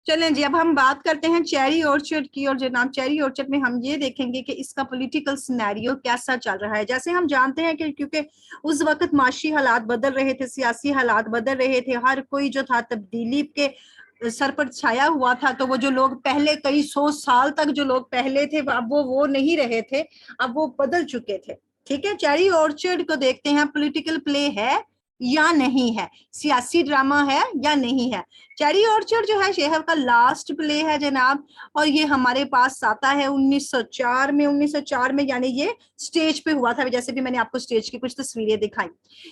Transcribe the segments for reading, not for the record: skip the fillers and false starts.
چلیں جی، اب ہم بات کرتے ہیں چیری اورچرڈ کی، اور جناب چیری اورچرڈ میں ہم یہ دیکھیں گے کہ اس کا پولیٹیکل سینیریو کیسا چل رہا ہے۔ جیسے ہم جانتے ہیں کہ کیونکہ اس وقت معاشی حالات بدل رہے تھے، سیاسی حالات بدل رہے تھے، ہر کوئی جو تھا تبدیلی کے سر پر چھایا ہوا تھا، تو وہ جو لوگ پہلے کئی سو سال تک جو لوگ پہلے تھے اب وہ نہیں رہے تھے، اب وہ بدل چکے تھے۔ ٹھیک ہے، چیری اورچرڈ کو دیکھتے ہیں، پولیٹیکل پلے ہے یا نہیں ہے، سیاسی ڈرامہ ہے یا نہیں ہے۔ چیری اورچرڈ جو ہے شہر کا لاسٹ پلے ہے جناب، اور یہ ہمارے پاس آتا ہے 1904 میں، یعنی یہ سٹیج پہ ہوا تھا، جیسے بھی میں نے آپ کو سٹیج کی کچھ تصویریں دکھائیں۔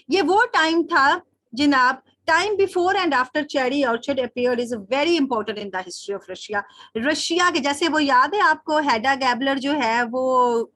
یہ وہ ٹائم تھا جناب، time before and after cherry orchard appeared is very important in the history of Russia. Russia کے جیسے وہ یاد ہے آپ کو، ہیڈا گیبلر جو ہے وہ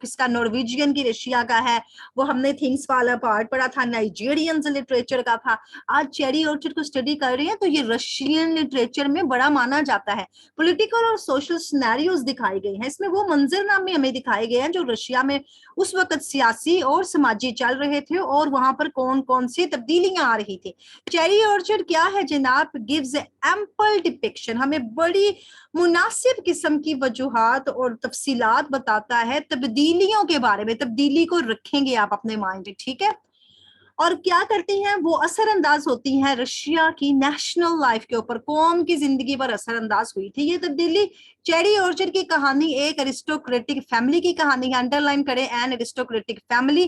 کس کا، نارویجین کی رشیا کا ہے، وہ ہم نے تھنگس فال اپارٹ پڑھا تھا، نائجیرینز لٹریچر کا تھا۔ آج چیری اورچرڈ کو اسٹڈی کر رہے ہیں تو یہ رشین لٹریچر میں بڑا مانا جاتا ہے۔ پولیٹیکل اور سوشل سینیریوز دکھائے گئے ہیں اس میں، وہ منظر نامے ہمیں دکھائے گئے ہیں جو رشیا میں اس وقت سیاسی اور سماجی چل رہے تھے، اور وہاں پر کون کون سی تبدیلیاں آ رہی تھی۔ چیری اورچرڈ کیا ہے جناب، gives ample depiction، ہمیں بڑی مناسب قسم کی وجوہات اور تفصیلات بتاتا ہے تبدیلیوں کے بارے میں۔ تبدیلی کو رکھیں گے آپ اپنے مائنڈ، ٹھیک ہے، اور کیا کرتی ہیں وہ، اثر انداز ہوتی ہیں رشیا کی نیشنل لائف کے اوپر، قوم کی زندگی پر اثر انداز ہوئی تھی یہ تبدیلی۔ چیری اورچرڈ کی کہانی ایک ایرسٹوکریٹک فیملی کی کہانی ہے، انڈر لائن کریں، این ایرسٹوکریٹک فیملی،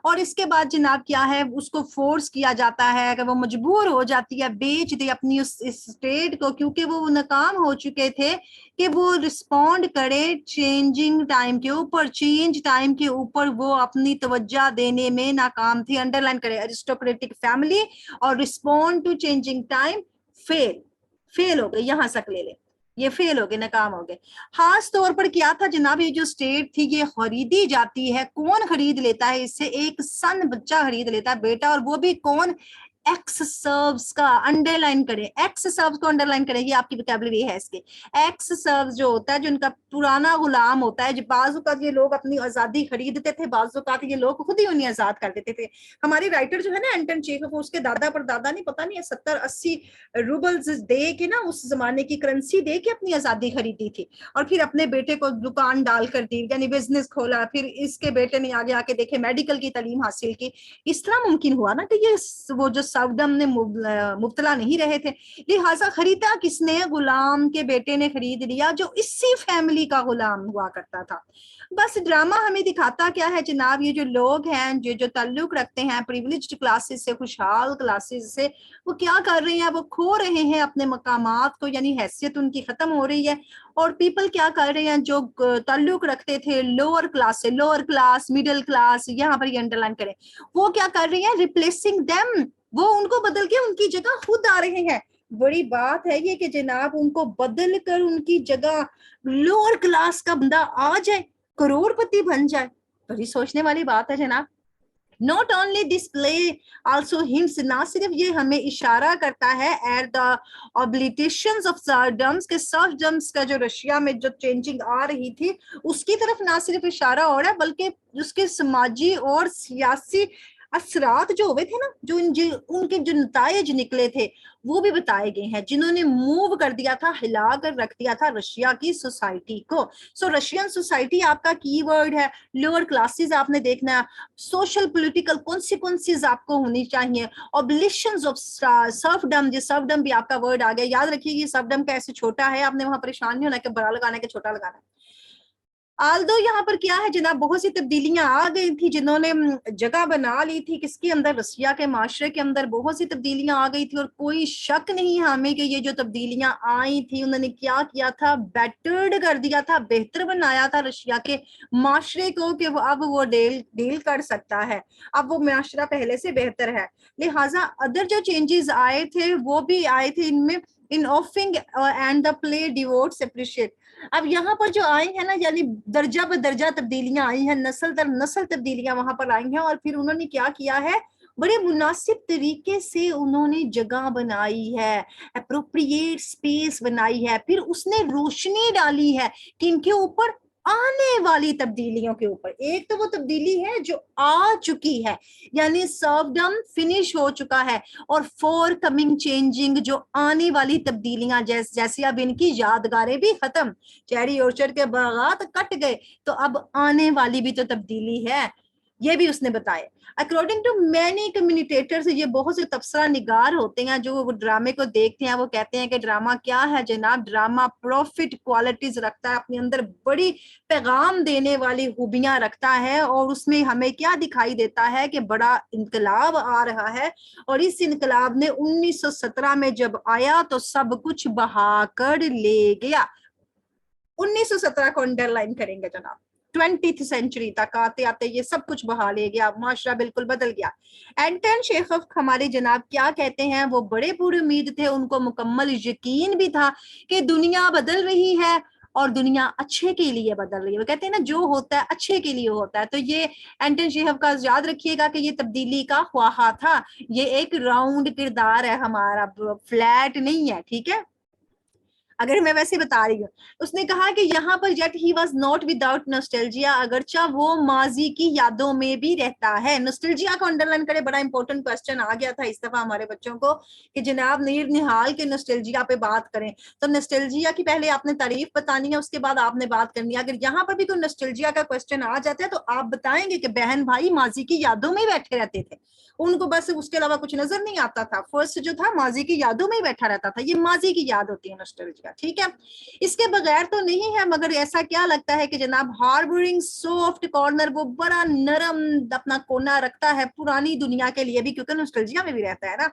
اور اس کے بعد جناب کیا ہے، اس کو فورس کیا جاتا ہے کہ وہ مجبور ہو جاتی ہے بیچ دے اپنی اس اسٹیٹ کو، کیونکہ وہ ناکام ہو چکے تھے کہ وہ رسپونڈ کرے چینجنگ ٹائم کے اوپر، چینج ٹائم کے اوپر وہ اپنی توجہ دینے میں ناکام تھی۔ انڈر لائن کرے، ایرسٹوکریٹک فیملی اور رسپونڈ ٹو چینجنگ ٹائم، فیل ہو گئے، یہاں تک لے لیں، یہ فیل ہو گئے، ناکام ہو گئے۔ خاص طور پر کیا تھا جناب، یہ جو اسٹیٹ تھی یہ خریدی جاتی ہے، کون خرید لیتا ہے اس سے، ایک سن بچہ خرید لیتا ہے، بیٹا، اور وہ بھی کون، ایکس سروس کا، انڈر لائن کریں، ایکس سروس کو انڈر لائن کریں، یہ آپ کی ویکیبلری ہے اس کے۔ ایکس سروس جو ہوتا ہے، جو ان کا پرانا غلام ہوتا ہے، جو بعض اوقات یہ لوگ اپنی آزادی خریدتے تھے، بعض اوقات یہ لوگ خود ہی انہیں آزاد کر دیتے تھے۔ ہمارے رائٹر جو ہے نا اینٹن چیخوف، اس کے دادا پر دادا نہیں، پتہ نہیں 70-80 روبلز دے کے نا، اس زمانے کی کرنسی دے کے اپنی آزادی خریدی تھی، اور پھر اپنے بیٹے کو دکان ڈال کر دی، یعنی بزنس کھولا، پھر اس کے بیٹے نے آگے آ کے دیکھے میڈیکل کی تعلیم حاصل کی۔ اس طرح ممکن ہوا نا کہ یہ وہ جو سودم نے مبتلا نہیں رہے تھے، لہٰذا خریدا کس نے، غلام کے بیٹے نے خرید لیا جو اسی فیملی کا غلام ہوا کرتا تھا۔ بس ڈرامہ ہمیں دکھاتا کیا ہے جناب، یہ جو لوگ ہیں جو تعلق رکھتے ہیں پریویلیجڈ کلاسز سے، خوشحال کلاسز سے، وہ کیا کر رہے ہیں، وہ کھو رہے ہیں اپنے مقامات کو، یعنی حیثیت ان کی ختم ہو رہی ہے۔ اور پیپل کیا کر رہے ہیں، جو تعلق رکھتے تھے لوور کلاس سے، لوور کلاس، مڈل کلاس، یہاں پر یہ انڈر لائن کریں، وہ کیا کر رہی ہیں، ریپلیسنگ دیم، وہ ان کو بدل کے ان کی جگہ خود آ رہے ہیں۔ بڑی بات ہے یہ کہ جناب ان کو بدل کر ان کی جگہ لوور کلاس کا بندہ آ جائے، کروڑ پتی بن جائے، بڑی سوچنے والی بات ہے جناب۔ Not only this play also hints، نہ صرف یہ ہمیں اشارہ کرتا ہے at the obliterations of serfdoms، کہ serfdoms کا جو رشیا میں جو چینجنگ آ رہی تھی اس کی طرف نہ صرف اشارہ ہو رہا ہے، بلکہ اس کے سماجی اور سیاسی اثرات جو ہوئے تھے نا، جو ان کے جو نتائج نکلے تھے وہ بھی بتائے گئے ہیں، جنہوں نے موو کر دیا تھا، ہلا کر رکھ دیا تھا رشیا کی سوسائٹی کو۔ سو رشین سوسائٹی آپ کا کی ورڈ ہے، لوور کلاسز آپ نے دیکھنا ہے، سوشل پولیٹیکل کانسیکوینسز آپ کو ہونی چاہیے، اوبلیشنز آف سرفڈم، یہ سرفڈم بھی آپ کا ورڈ آ گیا، یاد رکھیے یہ سرفڈم کا ایسے چھوٹا ہے، آپ نے وہاں پریشان نہیں ہونا کہ بڑا لگانا ہے کہ چھوٹا لگانا ہے۔ آلدو یہاں پر کیا ہے جناب، بہت سی تبدیلیاں آ گئی تھی جنہوں نے جگہ بنا لی تھی کس کے اندر، رشیا کے معاشرے کے اندر بہت سی تبدیلیاں آ گئی تھی، اور کوئی شک نہیں ہے ہمیں کہ یہ جو تبدیلیاں آئی تھی انہوں نے کیا کیا تھا، بیٹرڈ کر دیا تھا، بہتر بنایا تھا رشیا کے معاشرے کو، کہ اب وہ ڈیل کر سکتا ہے، اب وہ معاشرہ پہلے سے بہتر ہے۔ لہٰذا ادر جو چینجز آئے تھے وہ بھی آئے تھے ان میں، ان آفنگ اینڈ دا پلے ڈیوٹس اپریشیٹ۔ اب یہاں پر جو آئی ہیں نا، یعنی درجہ بدرجہ تبدیلیاں آئی ہیں، نسل در نسل تبدیلیاں وہاں پر آئی ہیں، اور پھر انہوں نے کیا کیا ہے، بڑے مناسب طریقے سے انہوں نے جگہ بنائی ہے، اپروپریٹ سپیس بنائی ہے، پھر اس نے روشنی ڈالی ہے کہ ان کے اوپر آنے والی تبدیلیوں کے اوپر. ایک تو وہ تبدیلی ہے جو آ چکی ہے, یعنی سرفڈم فنش ہو چکا ہے, اور فور کمنگ چینجنگ جو آنے والی تبدیلیاں جیسے اب ان کی یادگاریں بھی ختم, چیری اورچرڈ کے باغات کٹ گئے, تو اب آنے والی بھی تو تبدیلی ہے, یہ بھی اس نے بتایا. اکارڈنگ ٹو مینی کمیونیکیٹرز, یہ بہت سے تبصرہ نگار ہوتے ہیں جو ڈرامے کو دیکھتے ہیں, وہ کہتے ہیں کہ ڈرامہ کیا ہے جناب, ڈرامہ پروفٹ کوالٹیز رکھتا ہے, اپنے اندر بڑی پیغام دینے والی خوبیاں رکھتا ہے, اور اس میں ہمیں کیا دکھائی دیتا ہے کہ بڑا انقلاب آ رہا ہے, اور اس انقلاب نے 1917 میں جب آیا تو سب کچھ بہا کر لے گیا. 1917 کو انڈر لائن کریں گے جناب, 20th سینچری تک آتے آتے یہ سب کچھ بہا لے گیا, معاشرہ بالکل بدل گیا. اینٹن شیخوف ہمارے جناب کیا کہتے ہیں, وہ بڑے پورے امید تھے, ان کو مکمل یقین بھی تھا کہ دنیا بدل رہی ہے اور دنیا اچھے کے لیے بدل رہی ہے. وہ کہتے ہیں نا جو ہوتا ہے اچھے کے لیے ہوتا ہے. تو یہ اینٹن شیخوف کا یاد رکھیے گا کہ یہ تبدیلی کا خواہاں تھا, یہ ایک راؤنڈ کردار ہے ہمارا, فلیٹ نہیں ہے, ٹھیک ہے, اگر میں ویسے بتا رہی ہوں. اس نے کہا کہ یہاں پر yet he was not without nostalgia, اگرچہ وہ ماضی کی یادوں میں بھی رہتا ہے. نوسٹیلجیا کو انڈر لائن کرے, بڑا امپورٹنٹ کوسچن آ گیا تھا اس دفعہ ہمارے بچوں کو کہ جناب نیر نہال کے نوسٹیلجیا پہ بات کریں, تو نوسٹیلجیا کی پہلے آپ نے تعریف بتانی ہے, اس کے بعد آپ نے بات کرنی ہے. اگر یہاں پر بھی کوئی نوسٹیلجیا کا کوسچن آ جاتا ہے تو آپ بتائیں گے کہ بہن بھائی ماضی کی یادوں میں بیٹھے رہتے تھے, ان کو بس اس کے علاوہ کچھ نظر نہیں آتا تھا. فرسٹ جو تھا ماضی کی یادوں میں ہی بیٹھا رہتا تھا, یہ ماضی کی یاد ہوتی ہے نوسٹیلجیا, ٹھیک ہے. اس کے بغیر تو نہیں ہے, مگر ایسا کیا لگتا ہے کہ جناب ہاربرنگ سافٹ کارنر, وہ بڑا نرم اپنا کونا رکھتا ہے پرانی دنیا کے لیے بھی, کیونکہ نوسٹیلجیا میں بھی رہتا ہے نا,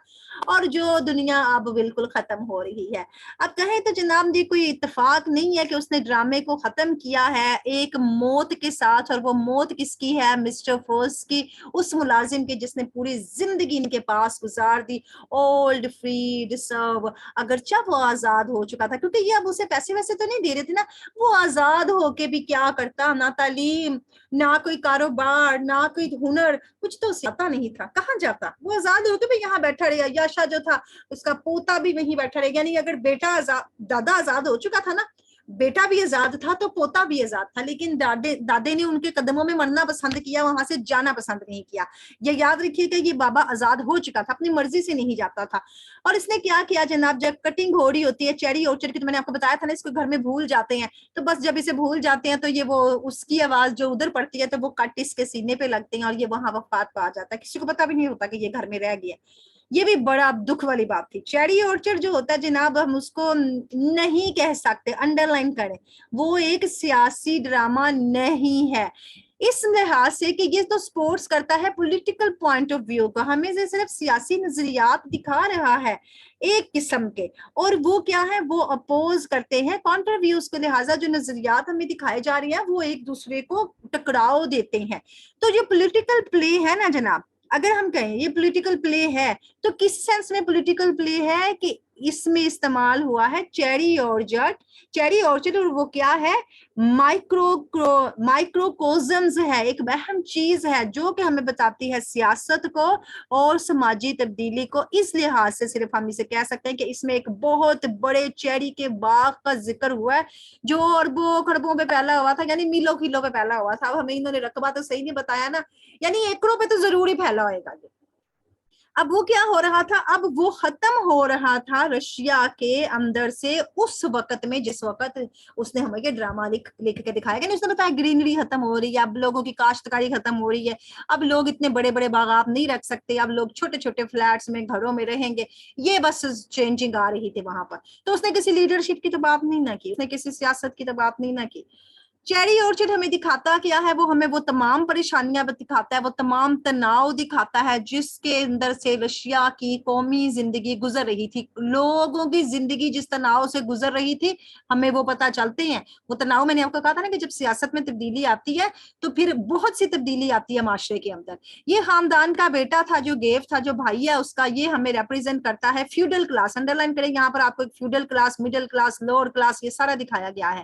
اور جو دنیا اب بالکل ختم ہو رہی ہے. اب کہیں تو جناب جی کوئی اتفاق نہیں ہے کہ اس نے ڈرامے کو ختم کیا ہے ایک موت کے ساتھ, اور وہ موت کس کی ہے, مسٹر فورس کی, اس ملازم کی جس نے پوری زندگی ان کے پاس گزار دی, اولڈ فریڈ سرو. اگرچہ وہ آزاد ہو چکا تھا, کیونکہ یہ اب اسے پیسے ویسے تو نہیں دے رہے تھے نا, وہ آزاد ہو کے بھی کیا کرتا, نہ تعلیم, نہ کوئی کاروبار, نہ کوئی ہنر, کچھ تو اسے پتا نہیں تھا, کہاں جاتا. وہ آزاد ہو کے بھی یہاں بیٹھا رہا. یاشا جو تھا اس کا پوتا بھی وہیں بیٹھا رہے, یعنی اگر بیٹا دادا آزاد ہو چکا تھا نا, بیٹا بھی آزاد تھا تو پوتا بھی آزاد تھا, لیکن دادے نے ان کے قدموں میں مرنا پسند کیا, وہاں سے جانا پسند نہیں کیا. یہ یاد رکھیے کہ یہ بابا آزاد ہو چکا تھا, اپنی مرضی سے نہیں جاتا تھا. اور اس نے کیا کیا جناب, جب کٹنگ ہو رہی ہوتی ہے چیری اورچرڈ کی, تو میں نے آپ کو بتایا تھا نا اس کو گھر میں بھول جاتے ہیں, تو بس جب اسے بھول جاتے ہیں تو یہ وہ اس کی آواز جو ادھر پڑتی ہے تو وہ کٹ اس کے سینے پہ لگتے ہیں, اور یہ وہاں وفات پا جاتا ہے, کسی کو پتا بھی نہیں ہوتا کہ یہ گھر میں رہ گیا. یہ بھی بڑا دکھ والی بات تھی. چیری اورچرڈ جو ہوتا ہے جناب, ہم اس کو نہیں کہہ سکتے, انڈر لائن کریں, وہ ایک سیاسی ڈرامہ نہیں ہے اس لحاظ سے کہ یہ تو سپورٹس کرتا ہے پولیٹیکل پوائنٹ آف ویو کو, ہمیں صرف سیاسی نظریات دکھا رہا ہے ایک قسم کے, اور وہ کیا ہے, وہ اپوز کرتے ہیں کانٹر ویوز کو, لہٰذا جو نظریات ہمیں دکھائے جا رہی ہیں وہ ایک دوسرے کو ٹکراؤ دیتے ہیں. تو یہ پولیٹیکل پلے ہے نا جناب, اگر ہم کہیں یہ پولیٹیکل پلے ہے, تو کس سینس میں پولیٹیکل پلے ہے کہ اس میں استعمال ہوا ہے چیری اورچرڈ. چیری اورچرڈ اور وہ کیا ہے, مائکروکوزمز ہے, ایک اہم چیز ہے جو کہ ہمیں بتاتی ہے سیاست کو اور سماجی تبدیلی کو. اس لحاظ سے صرف ہم اسے کہہ سکتے ہیں کہ اس میں ایک بہت بڑے چیری کے باغ کا ذکر ہوا ہے جو اربوں خربوں پہ پھیلا ہوا تھا, یعنی میلوں کلو پہ پھیلا ہوا تھا. اب ہمیں انہوں نے رقبہ تو صحیح نہیں بتایا نا, یعنی ایکڑوں پہ تو ضرور ہی پھیلا ہوئے گا. اب وہ کیا ہو رہا تھا, اب وہ ختم ہو رہا تھا رشیا کے اندر سے اس وقت میں جس وقت اس نے ہمیں یہ ڈرامہ لکھ کے دکھایا گیا. اس نے بتایا گرینری ختم ہو رہی ہے, اب لوگوں کی کاشتکاری ختم ہو رہی ہے, اب لوگ اتنے بڑے بڑے باغات نہیں رکھ سکتے, اب لوگ چھوٹے چھوٹے فلیٹس میں گھروں میں رہیں گے. یہ بس چینجنگ آ رہی تھی وہاں پر. تو اس نے کسی لیڈرشپ کی تو بات نہیں نہ کی, اس نے کسی سیاست کی تو بات نہیں نہ کی. چیری اورچرڈ ہمیں دکھاتا کیا ہے, وہ ہمیں وہ تمام پریشانیاں دکھاتا ہے, وہ تمام تناؤ دکھاتا ہے جس کے اندر سے رشیا کی قومی زندگی گزر رہی تھی. لوگوں کی زندگی جس تناؤ سے گزر رہی تھی ہمیں وہ پتا چلتے ہیں. وہ تناؤ میں نے آپ کو کہا تھا نا کہ جب سیاست میں تبدیلی آتی ہے تو پھر بہت سی تبدیلی آتی ہے معاشرے کے اندر. یہ خاندان کا بیٹا تھا جو گیو تھا, جو بھائی ہے اس کا, یہ ہمیں ریپرزینٹ کرتا ہے فیوڈل کلاس. انڈر لائن کریں یہاں پر آپ کو, feudal class, middle class, lower class, یہ سارا دکھایا گیا ہے.